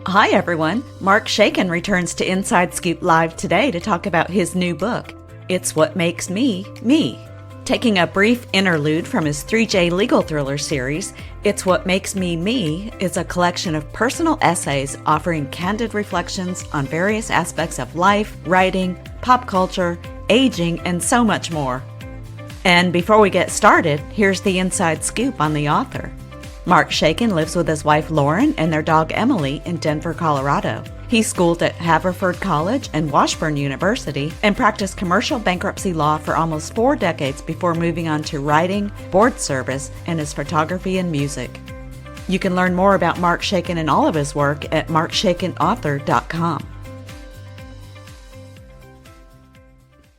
Hi, everyone. Mark Shaiken returns to Inside Scoop Live today to talk about his new book, It's What Makes Me, Me. Taking a brief interlude from his 3J legal thriller series, It's What Makes Me, Me is a collection of personal essays offering candid reflections on various aspects of life, writing, pop culture, aging, and so much more. And before we get started, here's the inside scoop on the author. Mark Shaiken lives with his wife Loren and their dog Emily in Denver, Colorado. He schooled at Haverford College and Washburn University and practiced commercial bankruptcy law for almost 4 decades before moving on to writing, board service, and his photography and music. You can learn more about Mark Shaiken and all of his work at markshaikenauthor.com.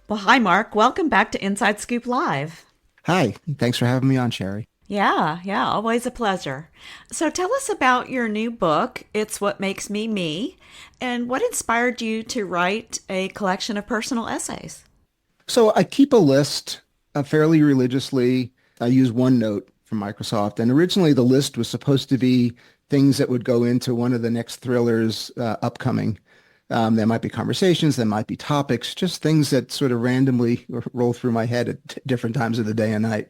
Well, hi, Mark. Welcome back to Inside Scoop Live. Hi, thanks for having me on, Sherry. Yeah, always a pleasure. So tell us about your new book, It's What Makes Me, Me, and what inspired you to write a collection of personal essays? So I keep a list fairly religiously. I use OneNote from Microsoft, and originally the list was supposed to be things that would go into one of the next thrillers upcoming. There might be conversations, there might be topics, just things that sort of randomly roll through my head at different times of the day and night.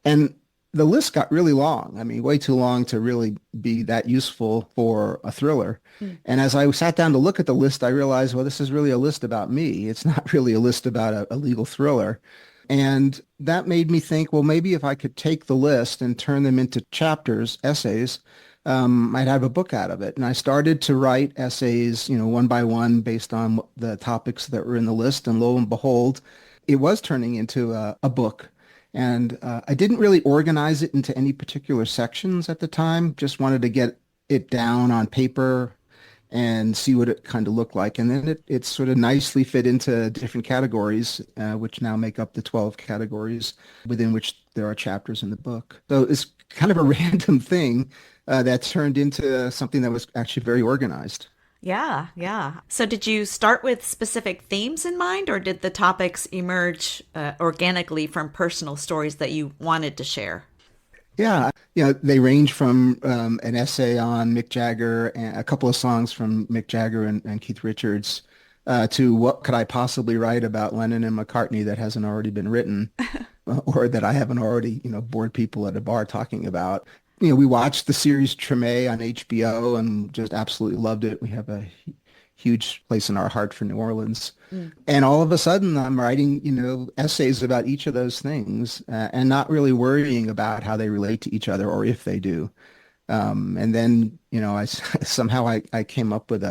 And the list got really long. I mean, way too long to really be that useful for a thriller. And as I sat down to look at the list, I realized, well, this is really a list about me. It's not really a list about a legal thriller. And that made me think, well, maybe if I could take the list and turn them into chapters, essays, I'd have a book out of it. And I started to write essays, one by one based on the topics that were in the list. And lo and behold, it was turning into a book. And I didn't really organize it into any particular sections at the time, just wanted to get it down on paper and see what it kind of looked like. And then it sort of nicely fit into different categories, which now make up the 12 categories within which there are chapters in the book. So it's kind of a random thing that turned into something that was actually very organized. Yeah. So did you start with specific themes in mind, or did the topics emerge organically from personal stories that you wanted to share? Yeah, they range from an essay on Mick Jagger and a couple of songs from Mick Jagger and Keith Richards to what could I possibly write about Lennon and McCartney that hasn't already been written or that I haven't already, bored people at a bar talking about. We watched the series Treme on HBO and just absolutely loved it. We have a huge place in our heart for New Orleans. And all of a sudden I'm writing, essays about each of those things and not really worrying about how they relate to each other or if they do. And then, I somehow I came up with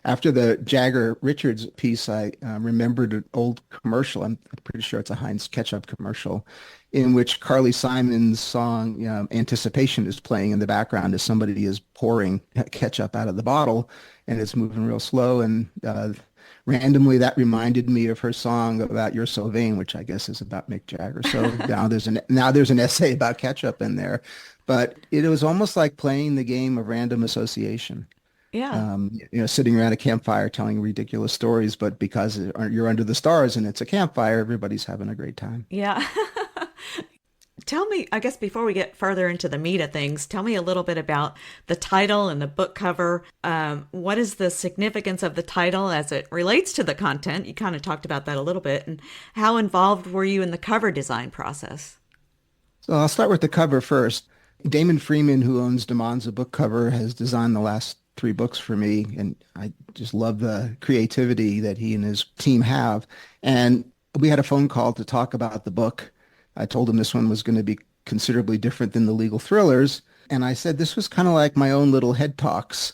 after the Jagger Richards piece, I remembered an old commercial. I'm pretty sure it's a Heinz ketchup commercial in which Carly Simon's song, Anticipation is playing in the background as somebody is pouring ketchup out of the bottle and it's moving real slow. And randomly that reminded me of her song about You're So Vain, which I guess is about Mick Jagger. So now there's an essay about ketchup in there. But it was almost like playing the game of random association. Yeah. Sitting around a campfire telling ridiculous stories, but because you're under the stars and it's a campfire, everybody's having a great time. Yeah. Tell me, I guess before we get further into the meat of things, tell me a little bit about the title and the book cover. What is the significance of the title as it relates to the content? You kind of talked about that a little bit. And how involved were you in the cover design process? So I'll start with the cover first. Damon Freeman, who owns DeMonza Book Cover, has designed the last 3 books for me, and I just love the creativity that he and his team have. And we had a phone call to talk about the book. I told him this one was going to be considerably different than the legal thrillers. And I said this was kind of like my own little head talks.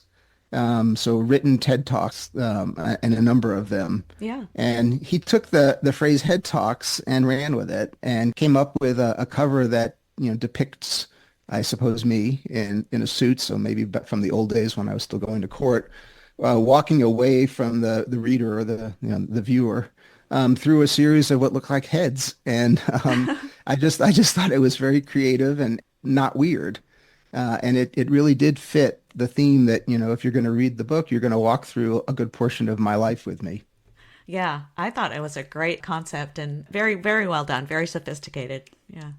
So written TED Talks and a number of them. Yeah. And he took the phrase head talks and ran with it and came up with a cover that, depicts, I suppose, me in a suit. So maybe from the old days when I was still going to court, walking away from the reader or the viewer through a series of what looked like heads. And I just thought it was very creative and not weird. And it really did fit the theme that, if you're going to read the book, you're going to walk through a good portion of my life with me. Yeah, I thought it was a great concept and very, very well done, very sophisticated. Yeah.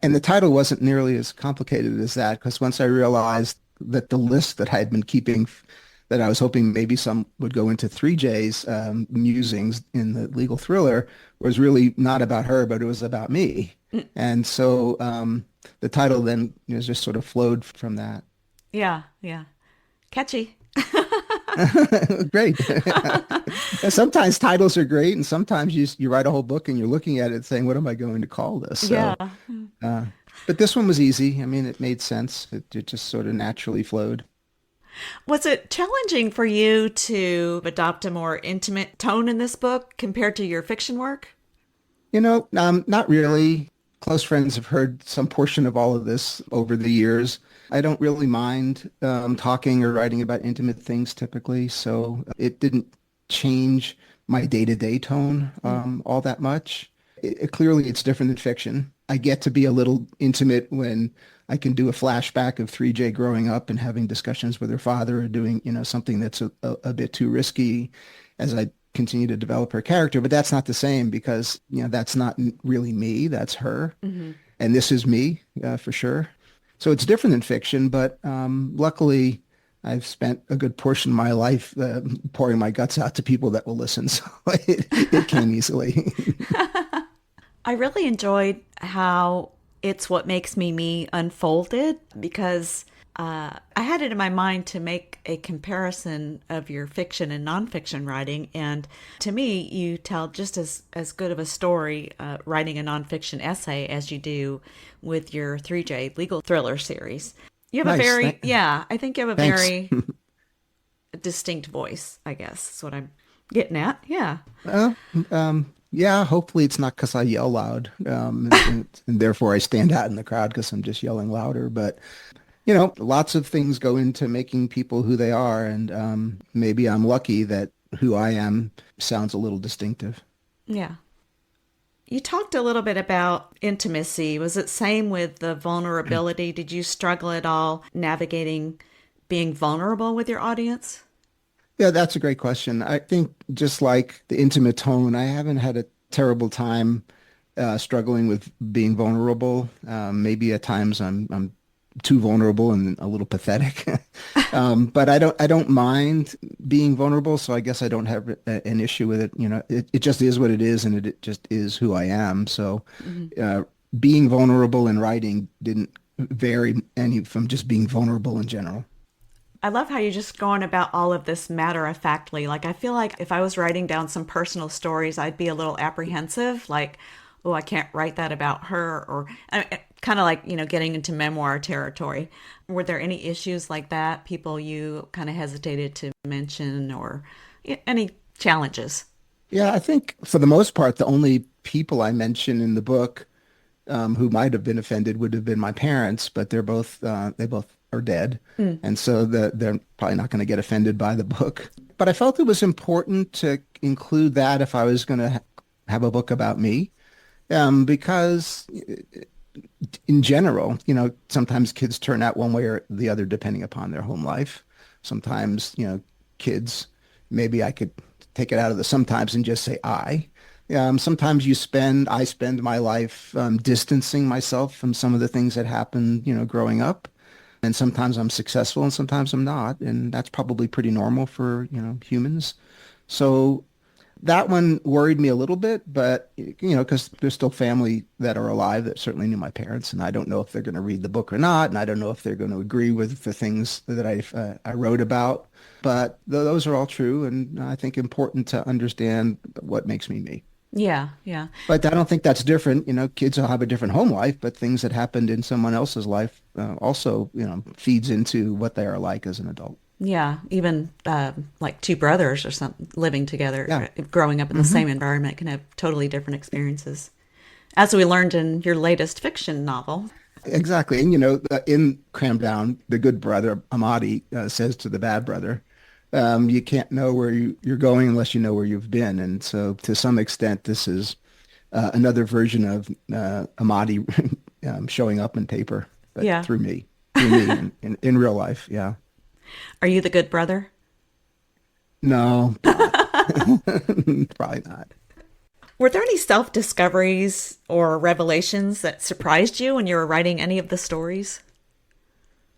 And the title wasn't nearly as complicated as that because once I realized that the list that I had been keeping that I was hoping maybe some would go into 3J's musings in the legal thriller was really not about her, but it was about me. Mm. And so the title then just sort of flowed from that. Yeah, yeah. Catchy. Great. And sometimes titles are great, and sometimes you write a whole book and you're looking at it saying, "What am I going to call this?" Yeah. So, but this one was easy. I mean, it made sense. It just sort of naturally flowed. Was it challenging for you to adopt a more intimate tone in this book compared to your fiction work? Not really. Close friends have heard some portion of all of this over the years. I don't really mind talking or writing about intimate things typically, so it didn't change my day-to-day tone all that much. Clearly, it's different than fiction. I get to be a little intimate when I can do a flashback of 3J growing up and having discussions with her father or doing, something that's a bit too risky as I continue to develop her character. But that's not the same because, that's not really me. That's her. Mm-hmm. And this is me for sure. So it's different than fiction, but luckily I've spent a good portion of my life pouring my guts out to people that will listen. So it came easily. I really enjoyed how It's What Makes Me Me unfolded because I had it in my mind to make a comparison of your fiction and nonfiction writing. And to me, you tell just as good of a story writing a nonfiction essay as you do with your 3J legal thriller series. You have Nice. a very, yeah, I think you have a Thanks. very distinct voice, I guess, is what I'm getting at. Yeah. Uh, yeah, hopefully it's not because I yell loud, and therefore I stand out in the crowd because I'm just yelling louder. But lots of things go into making people who they are, and maybe I'm lucky that who I am sounds a little distinctive. Yeah. You talked a little bit about intimacy. Was it same with the vulnerability? Did you struggle at all navigating being vulnerable with your audience? Yeah, that's a great question. I think just like the intimate tone, I haven't had a terrible time struggling with being vulnerable. Maybe at times I'm too vulnerable and a little pathetic. But I don't mind being vulnerable, so I guess I don't have an issue with it. It just is what it is, and it just is who I am. So Mm-hmm. being vulnerable in writing didn't vary any from just being vulnerable in general. I love how you're just going about all of this matter of factly. Like, I feel like if I was writing down some personal stories, I'd be a little apprehensive. Like, oh, I can't write that about her, or kind of like, getting into memoir territory. Were there any issues like that? People you kind of hesitated to mention, or any challenges? Yeah, I think for the most part, the only people I mention in the book who might have been offended would have been my parents, but they both are dead, Mm. and so they're probably not going to get offended by the book. But I felt it was important to include that if I was going to have a book about me, because in general, sometimes kids turn out one way or the other depending upon their home life. Sometimes, kids, maybe I could take it out of the sometimes and just say I. Sometimes I spend my life distancing myself from some of the things that happened, growing up. And sometimes I'm successful and sometimes I'm not. And that's probably pretty normal for, humans. So that one worried me a little bit, but, because there's still family that are alive that certainly knew my parents. And I don't know if they're going to read the book or not. And I don't know if they're going to agree with the things that I wrote about. But those are all true. And I think important to understand what makes me me. Yeah, yeah. But I don't think that's different. Kids will have a different home life, but things that happened in someone else's life also, feeds into what they are like as an adult. Yeah, even like two brothers or something living together, Yeah. growing up in the same environment can have totally different experiences. As we learned in your latest fiction novel. Exactly. And, in Cram Down, the good brother, Amadi, says to the bad brother, you can't know where you're going unless you know where you've been. And so to some extent, this is another version of Amadi showing up in paper, but Yeah. through me in real life. Yeah. Are you the good brother? No, probably not. Were there any self-discoveries or revelations that surprised you when you were writing any of the stories?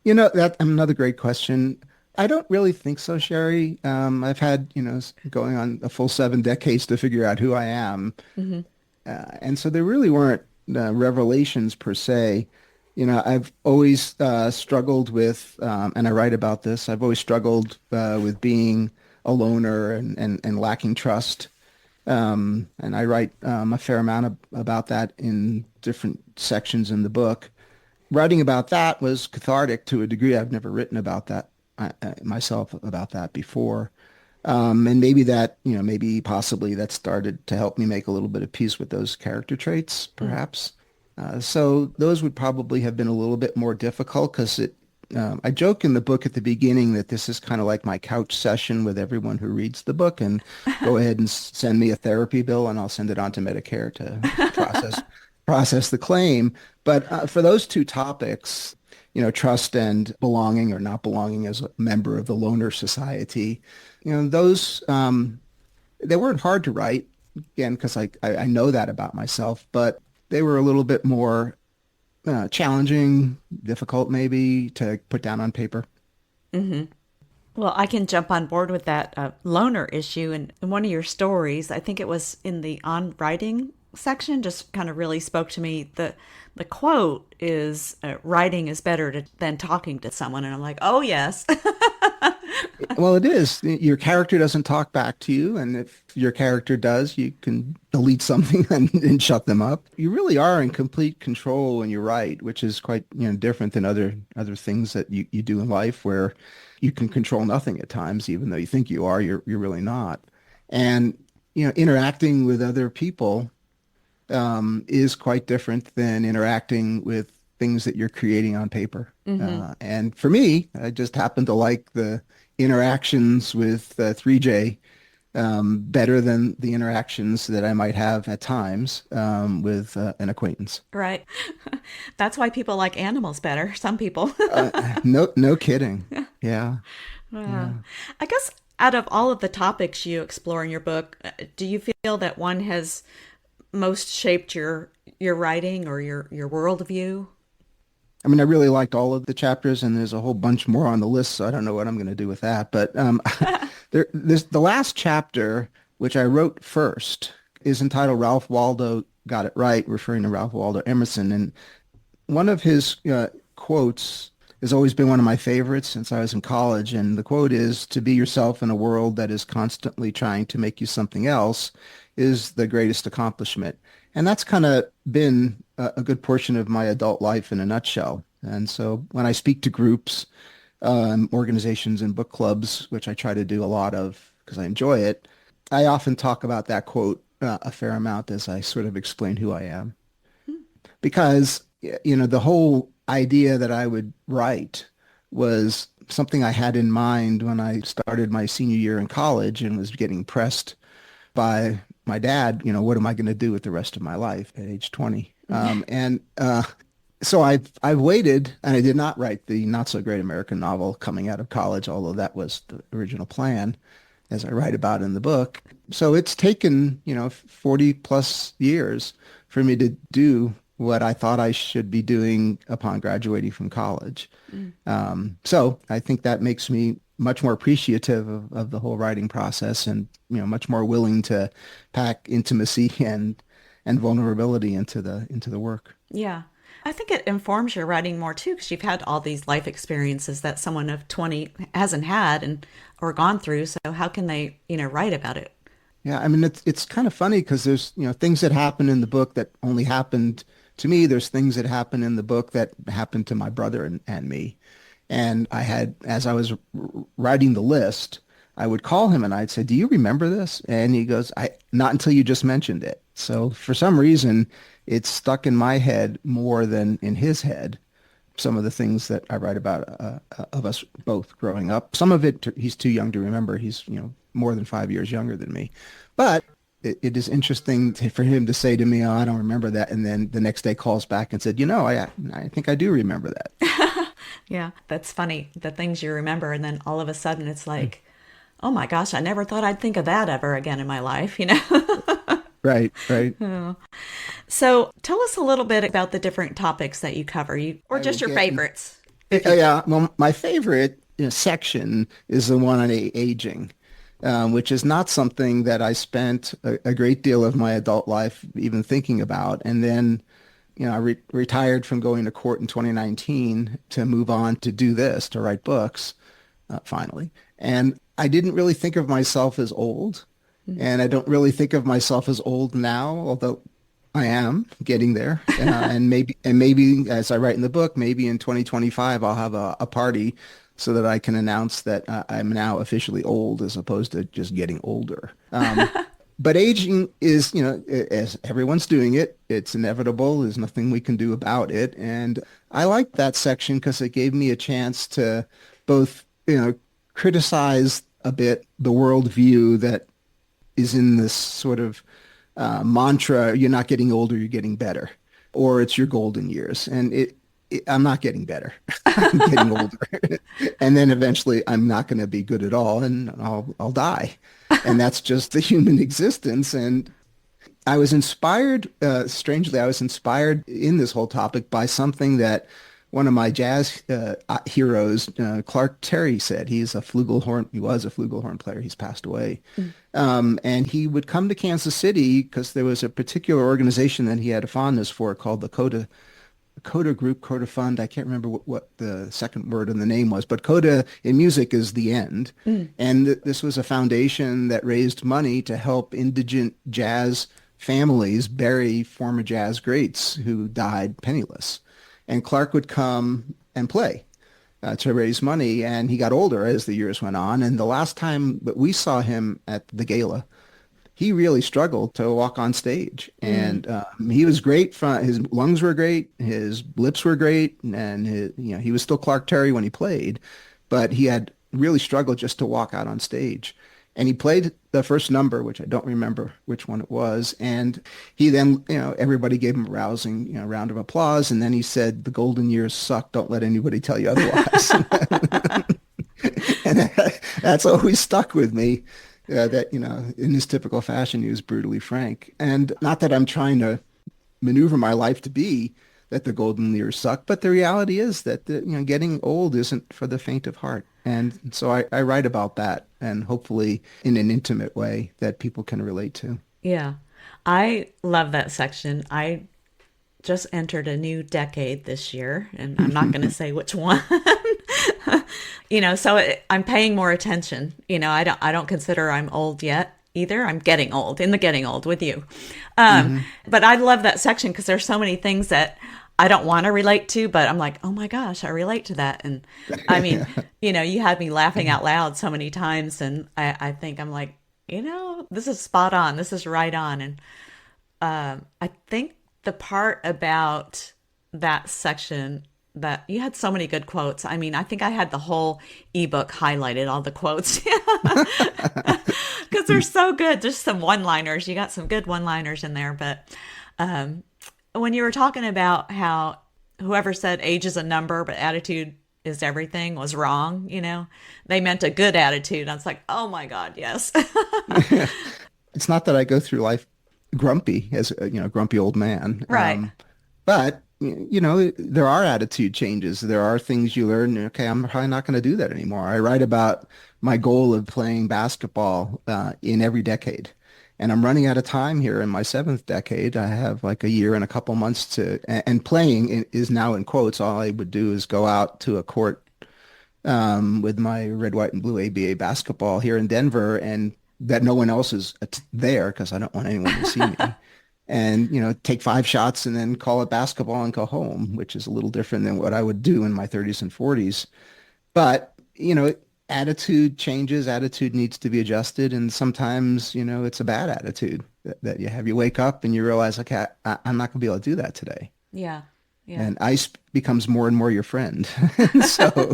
That's another great question. I don't really think so, Sherry. I've had, going on a full 7 decades to figure out who I am. Hmm. And so there really weren't revelations per se. I've always struggled with, and I write about this, I've always struggled with being a loner and lacking trust. And I write a fair amount about that in different sections in the book. Writing about that was cathartic to a degree. I've never written about that myself about that before. And maybe that, maybe possibly that started to help me make a little bit of peace with those character traits, perhaps. So those would probably have been a little bit more difficult because I joke in the book at the beginning that this is kind of like my couch session with everyone who reads the book, and go ahead and send me a therapy bill and I'll send it on to Medicare to process the claim. But for those two topics, trust and belonging or not belonging as a member of the loner society, those, they weren't hard to write, again, because I know that about myself, but they were a little bit more challenging, difficult maybe to put down on paper. Hmm. Well, I can jump on board with that loner issue. And in one of your stories, I think it was in the on writing section, just kind of really spoke to me. The quote is, writing is better than talking to someone. And I'm like, oh, yes. Well, it is. Your character doesn't talk back to you, and if your character does, you can delete something and shut them up. You really are in complete control when you write, which is quite, different than other things that you do in life where you can control nothing at times, even though you think you are, you're really not. And, interacting with other people is quite different than interacting with things that you're creating on paper. And for me, I just happen to like the interactions with 3J better than the interactions that I might have at times with an acquaintance. Right. That's why people like animals better. Some people. No kidding. Yeah. Wow. I guess out of all of the topics you explore in your book, do you feel that one has most shaped your writing or your worldview? I mean, I really liked all of the chapters, and there's a whole bunch more on the list, so I don't know what I'm going to do with that. But there's the last chapter, which I wrote first, is entitled Ralph Waldo Got It Right, referring to Ralph Waldo Emerson. And one of his quotes has always been one of my favorites since I was in college. And the quote is, "To be yourself in a world that is constantly trying to make you something else is the greatest accomplishment." And that's kind of been a good portion of my adult life in a nutshell. And so when I speak to groups, organizations and book clubs, which I try to do a lot of because I enjoy it, I often talk about that quote a fair amount as I sort of explain who I am. Because, the whole idea that I would write was something I had in mind when I started my senior year in college and was getting pressed by my dad, what am I going to do with the rest of my life at age 20? So I've waited, and I did not write the not so great American novel coming out of college, although that was the original plan, as I write about in the book. So it's taken, 40 plus years for me to do what I thought I should be doing upon graduating from college. So I think that makes me much more appreciative of the whole writing process, and much more willing to pack intimacy and vulnerability into the work. Yeah. I think it informs your writing more too, because you've had all these life experiences that someone of 20 hasn't had or gone through. So how can they, write about it? Yeah, I mean it's kind of funny because there's things that happen in the book that only happened to me. There's things that happen in the book that happened to my brother and me. And I had, as I was writing the list, I would call him and I'd say, "Do you remember this?" And he goes, "Not until you just mentioned it." So for some reason, it's stuck in my head more than in his head. Some of the things that I write about of us both growing up. Some of it he's too young to remember. He's more than 5 years younger than me. But it is interesting for him to say to me, "Oh, I don't remember that," and then the next day calls back and said, I think I do remember that." Yeah, that's funny. The things you remember, and then all of a sudden it's like, oh my gosh, I never thought I'd think of that ever again in my life, Right, right. Oh. So tell us a little bit about the different topics that you cover, or I just will your get favorites. Yeah, well, my favorite section is the one on aging, which is not something that I spent a great deal of my adult life even thinking about. And then, I retired from going to court in 2019 to move on to do this, to write books, finally. And I didn't really think of myself as old. And I don't really think of myself as old now, although I am getting there. And maybe as I write in the book, maybe in 2025, I'll have a party so that I can announce that I'm now officially old as opposed to just getting older. But aging is, as everyone's doing it, it's inevitable. There's nothing we can do about it. And I like that section because it gave me a chance to both, criticize a bit the worldview that is in this sort of mantra, you're not getting older, you're getting better, or it's your golden years. And I'm not getting better. I'm getting older. And then eventually I'm not going to be good at all and I'll die. And that's just the human existence. And I was inspired, strangely, I was inspired in this whole topic by something that one of my jazz heroes, Clark Terry, said. He was a flugelhorn player. He's passed away. And he would come to Kansas City because there was a particular organization that he had a fondness for called the Coda Group, Coda Fund. I can't remember what the second word in the name was, but Coda in music is the end. And this was a foundation that raised money to help indigent jazz families bury former jazz greats who died penniless. And Clark would come and play to raise money, and he got older as the years went on. And the last time that we saw him at the gala, he really struggled to walk on stage. And he was great. His lungs were great. His lips were great. And he was still Clark Terry when he played, but he had really struggled just to walk out on stage. And he played the first number, which I don't remember which one it was. And he then, everybody gave him a rousing, round of applause. And then he said, "The golden years suck. Don't let anybody tell you otherwise." And that's always stuck with me. That, in his typical fashion, he was brutally frank. And not that I'm trying to maneuver my life to be that the golden years suck, but the reality is that getting old isn't for the faint of heart. And so I write about that, and hopefully in an intimate way that people can relate to. Yeah. I love that section. I just entered a new decade this year, and I'm not going to say which one. I'm paying more attention. I don't consider I'm old yet either. I'm getting old, in the getting old with you. But I love that section because there's so many things that I don't want to relate to, but I'm like, oh my gosh, I relate to that. And I mean, you had me laughing out loud so many times, and I think I'm like, this is spot on. This is right on. And I think the part about that section that you had so many good quotes. I mean, I think I had the whole ebook highlighted, all the quotes, because they're so good. Just some one-liners. You got some good one-liners in there. But when you were talking about how whoever said age is a number, but attitude is everything was wrong, they meant a good attitude. I was like, oh my God, yes. It's not that I go through life grumpy as a grumpy old man. Right. But there are attitude changes. There are things you learn. Okay, I'm probably not going to do that anymore. I write about my goal of playing basketball in every decade. And I'm running out of time here in my seventh decade. I have like a year and a couple months and playing is now in quotes. All I would do is go out to a court with my red, white, and blue ABA basketball here in Denver, and that no one else is there because I don't want anyone to see me. And, take 5 shots and then call it basketball and go home, which is a little different than what I would do in my 30s and 40s. But, attitude changes, attitude needs to be adjusted. And sometimes, it's a bad attitude that you have. You wake up and you realize, okay, I'm not going to be able to do that today. Yeah. Yeah. And ice becomes more and more your friend. So,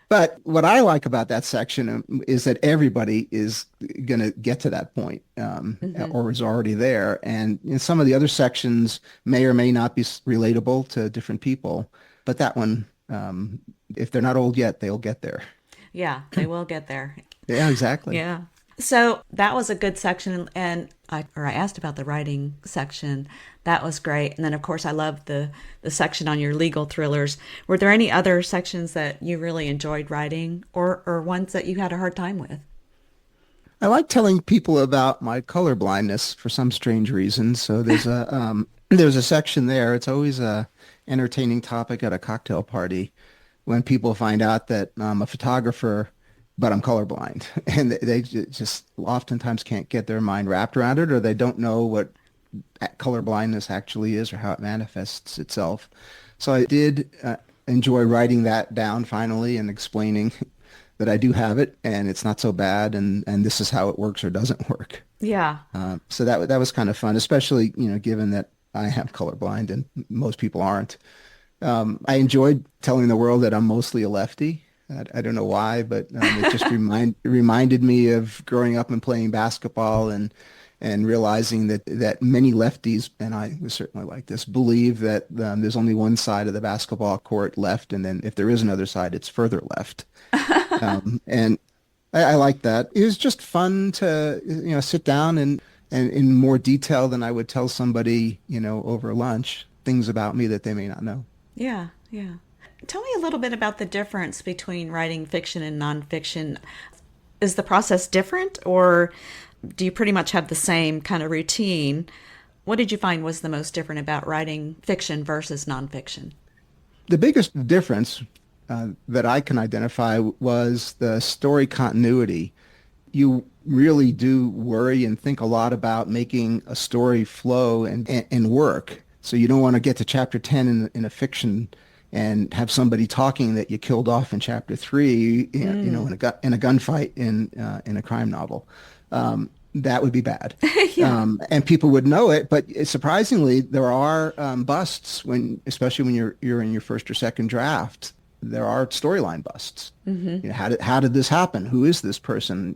but what I like about that section is that everybody is going to get to that point or is already there. And some of the other sections may or may not be relatable to different people. But that one, if they're not old yet, they'll get there. Yeah, they will get there. Yeah, exactly. Yeah. So that was a good section, and I asked about the writing section. That was great, and then of course I loved the section on your legal thrillers. Were there any other sections that you really enjoyed writing, or ones that you had a hard time with? I like telling people about my color blindness for some strange reason. So there's a section there. It's always a entertaining topic at a cocktail party when people find out that I'm a photographer, but I'm colorblind, and they just oftentimes can't get their mind wrapped around it, or they don't know what color blindness actually is or how it manifests itself. So I did enjoy writing that down finally and explaining that I do have it and it's not so bad, and this is how it works or doesn't work. Yeah. So that was kind of fun, especially given that I am colorblind and most people aren't. I enjoyed telling the world that I'm mostly a lefty. I don't know why, but it just reminded me of growing up and playing basketball and realizing that many lefties, and I was certainly like this, believe that there's only one side of the basketball court left, and then if there is another side, it's further left. And I like that. It was just fun to sit down and in more detail than I would tell somebody over lunch things about me that they may not know. Yeah, yeah. Tell me a little bit about the difference between writing fiction and nonfiction. Is the process different, or do you pretty much have the same kind of routine? What did you find was the most different about writing fiction versus nonfiction? The biggest difference that I can identify was the story continuity. You really do worry and think a lot about making a story flow and work. So you don't want to get to chapter 10 in a fiction and have somebody talking that you killed off in chapter 3, in a gunfight in a crime novel. That would be bad. Yeah. And people would know it, but surprisingly, there are busts especially when you're in your first or second draft. There are storyline busts. How did this happen? Who is this person?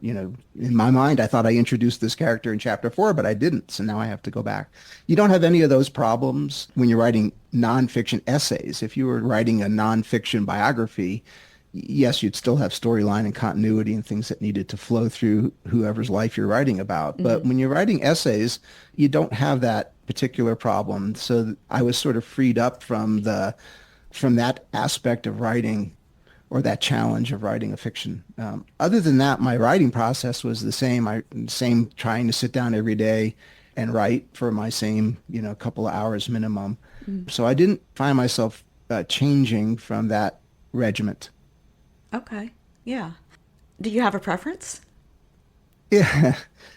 In my mind, I thought I introduced this character in chapter 4, but I didn't. So now I have to go back. You don't have any of those problems when you're writing nonfiction essays. If you were writing a nonfiction biography, yes, you'd still have storyline and continuity and things that needed to flow through whoever's life you're writing about. But when you're writing essays, you don't have that particular problem. So I was sort of freed up from that aspect of writing, or that challenge of writing a fiction. Other than that, my writing process was the same, trying to sit down every day and write for my same, couple of hours minimum. So I didn't find myself changing from that regiment. Okay. Yeah. Do you have a preference? Yeah,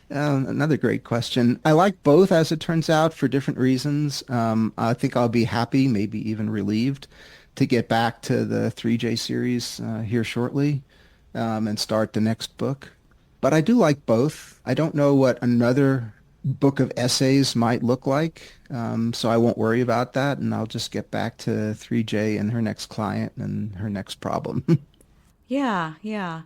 another great question. I like both, as it turns out, for different reasons. I think I'll be happy, maybe even relieved, to get back to the 3J series here shortly and start the next book. But I do like both. I don't know what another book of essays might look like, so I won't worry about that, and I'll just get back to 3J and her next client and her next problem. Yeah, yeah.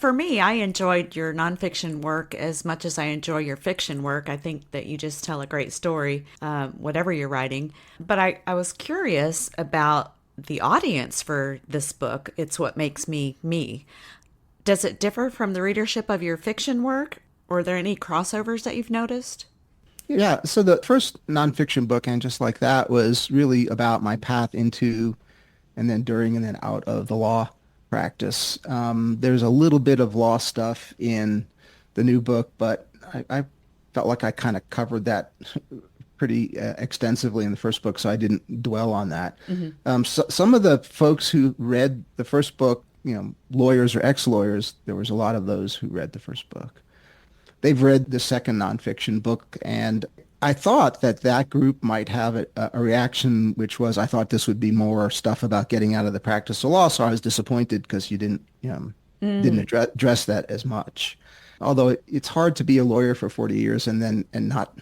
For me, I enjoyed your nonfiction work as much as I enjoy your fiction work. I think that you just tell a great story, whatever you're writing. But I was curious about the audience for this book. It's What Makes Me Me. Does it differ from the readership of your fiction work? Or are there any crossovers that you've noticed? Yeah, so the first nonfiction book, and just like that, was really about my path into and then during and then out of the law practice. There's a little bit of law stuff in the new book, but I felt like I kind of covered that pretty extensively in the first book, so I didn't dwell on that. So some of the folks who read the first book, lawyers or ex-lawyers, there was a lot of those who read the first book. They've read the second nonfiction book, and I thought that group might have a reaction, which was, I thought this would be more stuff about getting out of the practice of law, so I was disappointed because you didn't address that as much. Although it's hard to be a lawyer for 40 years and not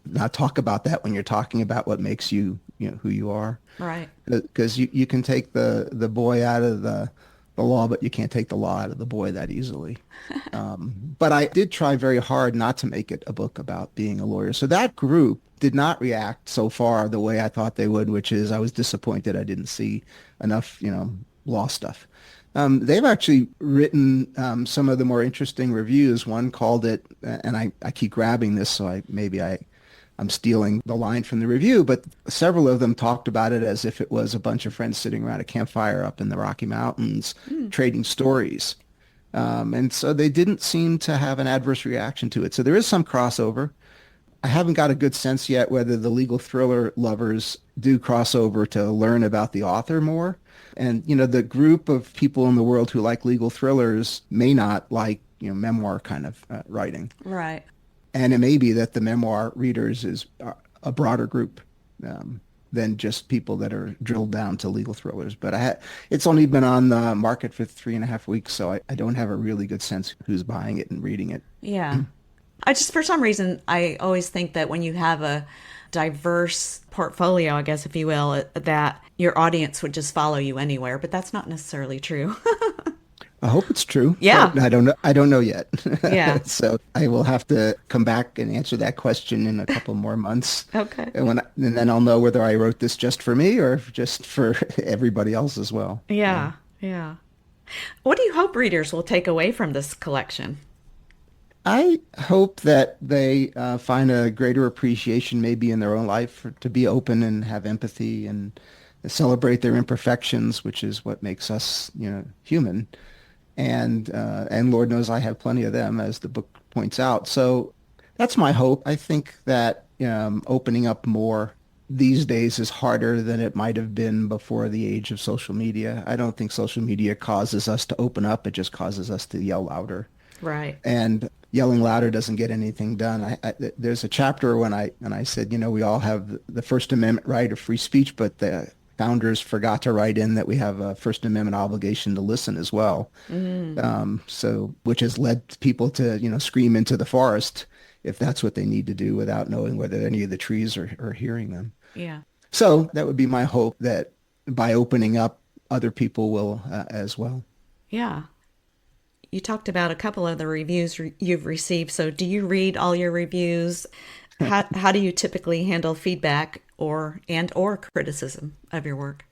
not talk about that when you're talking about what makes you, who you are. Right. Because you can take the boy out of the law, but you can't take the law out of the boy that easily. But I did try very hard not to make it a book about being a lawyer. So that group did not react so far the way I thought they would, which is I was disappointed I didn't see enough, law stuff. They've actually written some of the more interesting reviews. One called it, and I keep grabbing this, so I'm stealing the line from the review, but several of them talked about it as if it was a bunch of friends sitting around a campfire up in the Rocky Mountains Mm. trading stories. And so they didn't seem to have an adverse reaction to it. So there is some crossover. I haven't got a good sense yet whether the legal thriller lovers do cross over to learn about the author more. And, the group of people in the world who like legal thrillers may not like, memoir kind of writing. Right. And it may be that the memoir readers is a broader group than just people that are drilled down to legal thrillers. But it's only been on the market for 3.5 weeks, so I don't have a really good sense who's buying it and reading it. Yeah. For some reason, I always think that when you have a diverse portfolio, I guess, if you will, that your audience would just follow you anywhere, but that's not necessarily true. I hope it's true. Yeah. But I don't know. I don't know yet. Yeah. So I will have to come back and answer that question in a couple more months. Okay. And then I'll know whether I wrote this just for me or just for everybody else as well. Yeah. Yeah. What do you hope readers will take away from this collection? I hope that they find a greater appreciation maybe in their own life to be open and have empathy and celebrate their imperfections, which is what makes us, human. And Lord knows I have plenty of them, as the book points out. So that's my hope. I think that opening up more these days is harder than it might have been before the age of social media. I don't think social media causes us to open up. It just causes us to yell louder. Right. And yelling louder doesn't get anything done. There's a chapter when I said, we all have the First Amendment right of free speech, but the founders forgot to write in that we have a First Amendment obligation to listen as well. So which has led people to, scream into the forest if that's what they need to do without knowing whether any of the trees are hearing them. Yeah. So that would be my hope, that by opening up, other people will as well. Yeah. You talked about a couple of the reviews you've received. So do you read all your reviews? How do you typically handle feedback or criticism of your work?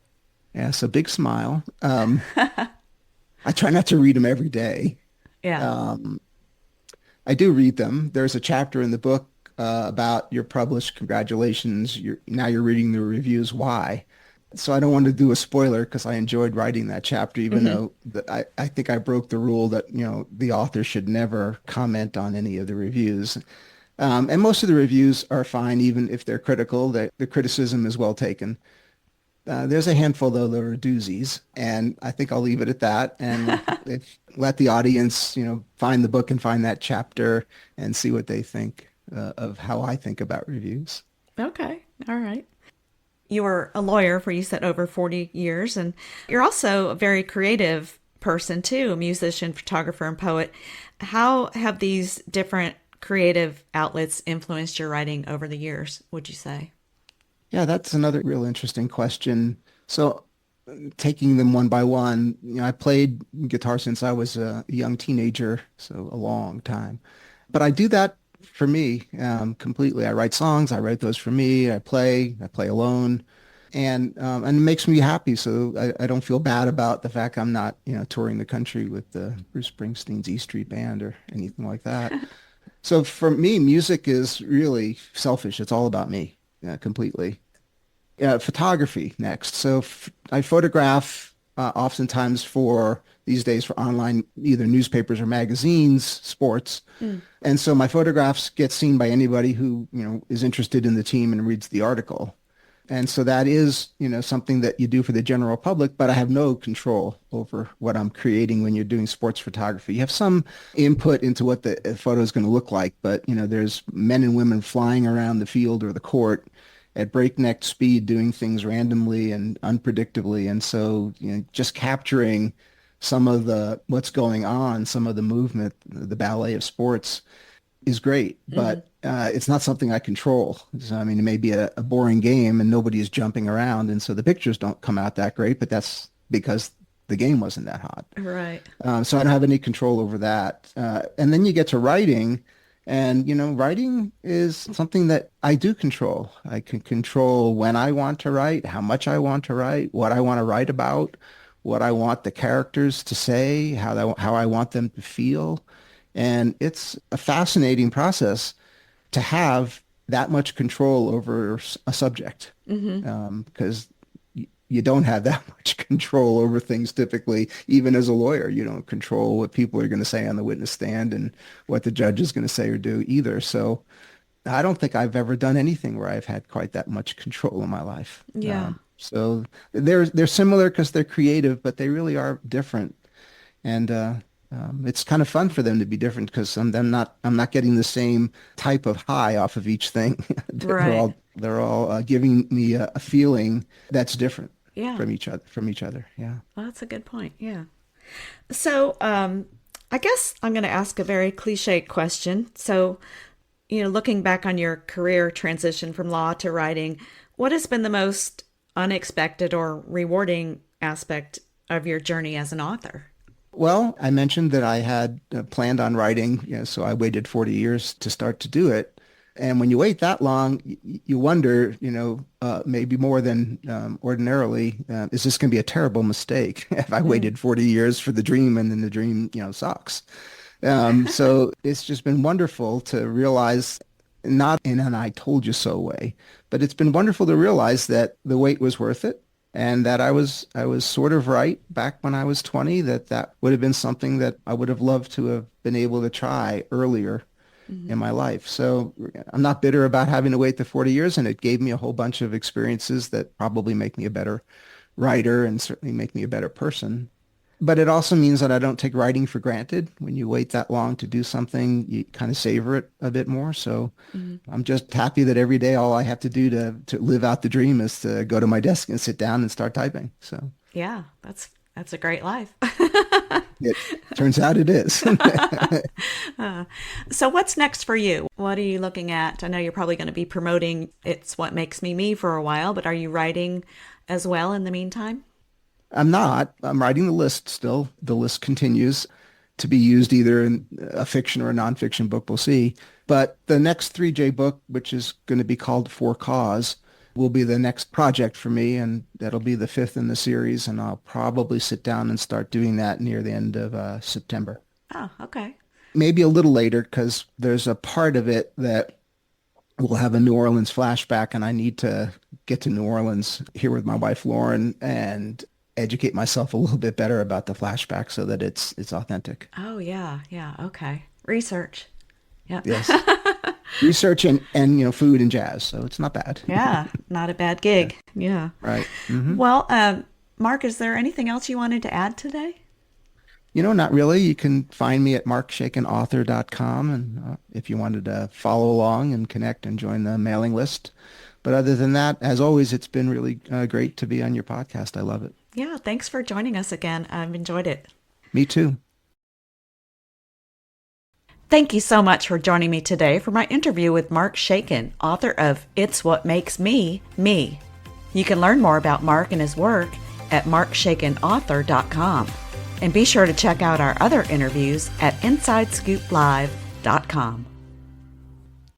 Yeah, so big smile. I try not to read them every day. Yeah. I do read them. There's a chapter in the book about you're published. Congratulations. Now you're reading the reviews. Why? So I don't want to do a spoiler because I enjoyed writing that chapter, even though I think I broke the rule that, the author should never comment on any of the reviews. And most of the reviews are fine, even if they're critical. The criticism is well taken. There's a handful, though, that are doozies, and I think I'll leave it at that. And let the audience, find the book and find that chapter and see what they think of how I think about reviews. Okay. All right. You were a lawyer for, you said, over 40 years, and you're also a very creative person too, a musician, photographer, and poet. How have these different creative outlets influenced your writing over the years, would you say? Yeah, that's another real interesting question. So taking them one by one, I played guitar since I was a young teenager, so a long time. But I do that for me completely. I write songs, I write those for me, I play alone. And it makes me happy, so I don't feel bad about the fact I'm not, touring the country with the Bruce Springsteen's E Street Band or anything like that. So for me, music is really selfish. It's all about me, completely. Photography next. So I photograph oftentimes these days for online, either newspapers or magazines, sports. And so my photographs get seen by anybody who, is interested in the team and reads the article. And so that is, something that you do for the general public, but I have no control over what I'm creating when you're doing sports photography. You have some input into what the photo is going to look like, but, there's men and women flying around the field or the court at breakneck speed, doing things randomly and unpredictably. And so, just capturing some of what's going on, some of the movement, the ballet of sports is great, but it's not something I control. So, it may be a boring game and nobody is jumping around, and so the pictures don't come out that great, but that's because the game wasn't that hot. Right. So I don't have any control over that. And then you get to writing, and, writing is something that I do control. I can control when I want to write, how much I want to write, what I want to write about, what I want the characters to say, how I want them to feel. And it's a fascinating process to have that much control over a subject, because you don't have that much control over things typically. Even as a lawyer, you don't control what people are going to say on the witness stand and what the judge is going to say or do either. So I don't think I've ever done anything where I've had quite that much control in my life. Yeah. So they're similar because they're creative, but they really are different. And it's kind of fun for them to be different because I'm not getting the same type of high off of each thing. Right. They're all giving me a feeling that's different Yeah. from each other. Yeah. Well, that's a good point. Yeah. So, I guess I'm going to ask a very cliche question. So, looking back on your career transition from law to writing, what has been the most unexpected or rewarding aspect of your journey as an author? Well, I mentioned that I had planned on writing, so I waited 40 years to start to do it. And when you wait that long, you wonder, maybe more than ordinarily, is this going to be a terrible mistake if I waited 40 years for the dream and then the dream, sucks? So it's just been wonderful to realize, not in an I told you so way, but it's been wonderful to realize that the wait was worth it and that I was sort of right back when I was 20, that would have been something that I would have loved to have been able to try earlier in my life. So I'm not bitter about having to wait the 40 years, and it gave me a whole bunch of experiences that probably make me a better writer and certainly make me a better person. But it also means that I don't take writing for granted. When you wait that long to do something, you kind of savor it a bit more. So I'm just happy that every day all I have to do to live out the dream is to go to my desk and sit down and start typing. So Yeah, that's a great life. it turns out it is. So what's next for you? What are you looking at? I know you're probably going to be promoting It's What Makes Me Me for a while, but are you writing as well in the meantime? I'm not. I'm writing the list still. The list continues to be used either in a fiction or a nonfiction book. We'll see. But the next 3J book, which is going to be called For Cause, will be the next project for me, and that'll be the fifth in the series, and I'll probably sit down and start doing that near the end of September. Oh, okay. Maybe a little later because there's a part of it that will have a New Orleans flashback, and I need to get to New Orleans here with my wife, Loren, and educate myself a little bit better about the flashback so that it's authentic. Oh, yeah. Yeah. Okay. Research. Yep. Yes. Research and food and jazz. So it's not bad. Yeah. Not a bad gig. Yeah. Right. Mm-hmm. Well, Mark, is there anything else you wanted to add today? Not really. You can find me at markshaikenauthor.com, and if you wanted to follow along and connect and join the mailing list. But other than that, as always, it's been really great to be on your podcast. I love it. Yeah. Thanks for joining us again. I've enjoyed it. Me too. Thank you so much for joining me today for my interview with Mark Shaiken, author of It's What Makes Me, Me. You can learn more about Mark and his work at markshaikenauthor.com. And be sure to check out our other interviews at InsideScoopLive.com.